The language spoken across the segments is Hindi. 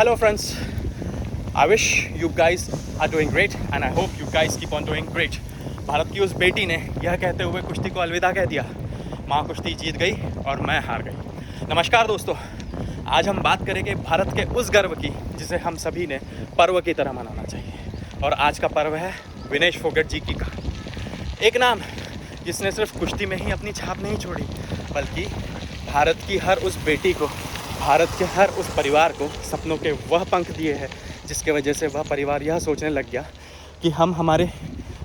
Hello friends, I wish you guys are doing great and I hope you guys keep on doing great. Bharat की उस बेटी ने यह कहते हुए कुश्ती को अलविदा कह दिया, माँ कुश्ती जीत गई और मैं हार गई। नमस्कार दोस्तों, आज हम बात करेंगे भारत के उस गर्व की जिसे हम सभी ने पर्व की तरह मनाना चाहिए। और आज का पर्व है विनेश फोगट जी की कहानी। एक नाम जिसने सिर्फ कुश्ती में ही अपनी छाप नहीं छोड़ी, बल्कि भारत की हर उस बेटी को, भारत के हर उस परिवार को सपनों के वह पंख दिए हैं जिसके वजह से वह परिवार यह सोचने लग गया कि हम हमारे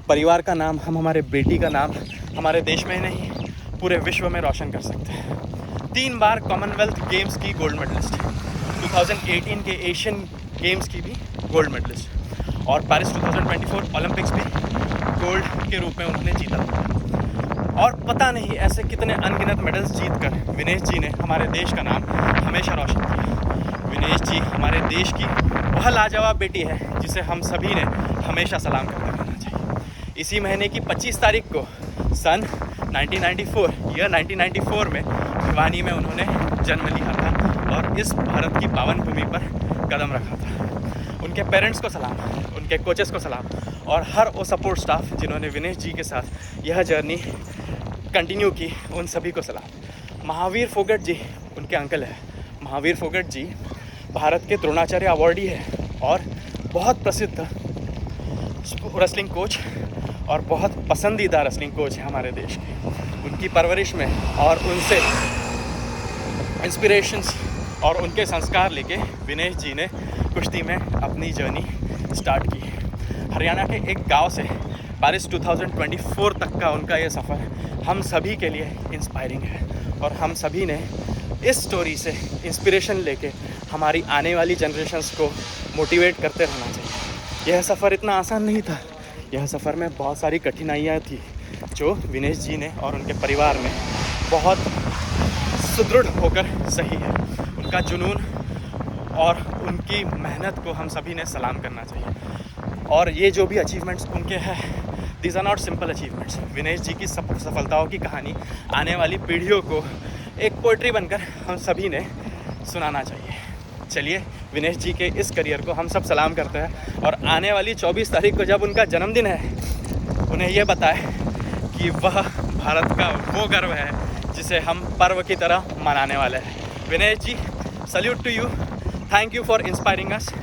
परिवार का नाम, हम हमारे बेटी का नाम हमारे देश में ही नहीं पूरे विश्व में रोशन कर सकते हैं। 3 बार कॉमनवेल्थ गेम्स की गोल्ड मेडलिस्ट, 2018 के एशियन गेम्स की भी गोल्ड मेडलिस्ट और पेरिस 2024 ओलंपिक्स में गोल्ड के रूप में उन्होंने जीता। और पता नहीं ऐसे कितने अनगिनत मेडल्स जीतकर विनेश जी ने हमारे देश का नाम हमेशा रोशन किया। विनेश जी हमारे देश की वह लाजवाब बेटी है जिसे हम सभी ने हमेशा सलाम करते रहना चाहिए। इसी महीने की 25 तारीख को सन 1994 में भिवानी में उन्होंने जन्म लिया था और इस भारत की पावन भूमि पर कदम रखा था। उनके पेरेंट्स को सलाम, उनके कोचेस को सलाम और हर वो सपोर्ट स्टाफ जिन्होंने विनेश जी के साथ यह जर्नी कंटिन्यू की, उन सभी को सलाम। महावीर फोगट जी उनके अंकल हैं। महावीर फोगट जी भारत के द्रोणाचार्य अवार्डी है और बहुत प्रसिद्ध रेसलिंग कोच और बहुत पसंदीदा रेसलिंग कोच है हमारे देश के। उनकी परवरिश में और उनसे इंस्पिरेशंस और उनके संस्कार लेके विनेश जी ने कुश्ती में अपनी जर्नी स्टार्ट की। हरियाणा के एक गांव से पेरिस 2024 तक का उनका ये सफ़र हम सभी के लिए इंस्पायरिंग है और हम सभी ने इस स्टोरी से इंस्पिरेशन लेके हमारी आने वाली जनरेशन्स को मोटिवेट करते रहना चाहिए। यह सफ़र इतना आसान नहीं था, यह सफ़र में बहुत सारी कठिनाइयाँ थी जो विनेश जी ने और उनके परिवार ने बहुत सुदृढ़ होकर सही है। उनका जुनून और उनकी मेहनत को हम सभी ने सलाम करना चाहिए। और ये जो भी अचीवमेंट्स उनके हैं, these are not simple achievements. Vinesh ji की सफलताओं की कहानी आने वाली पीढ़ियों को एक पोइट्री बनकर हम सभी ने सुनाना चाहिए। चलिए विनेश जी के इस करियर को हम सब सलाम करते हैं और आने वाली 24 तारीख को जब उनका जन्मदिन है, उन्हें यह बताएं कि वह भारत का वो गर्व है जिसे हम पर्व की तरह मनाने वाले हैं। Vinesh ji, salute to you, thank you for inspiring us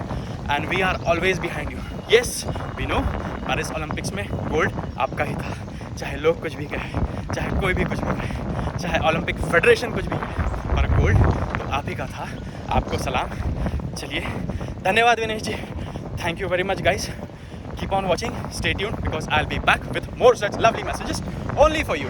and we are always behind you. Yes we know Paris Olympics में गोल्ड आपका ही था, चाहे लोग कुछ भी कहें, चाहे कोई भी कुछ भी कहे, चाहे ओलंपिक फेडरेशन कुछ भी कहे, पर गोल्ड तो आप ही का था। आपको सलाम। चलिए, धन्यवाद Vinesh ji. Thank you very much guys. Keep on watching, stay tuned because I will be back with more such lovely messages only for you.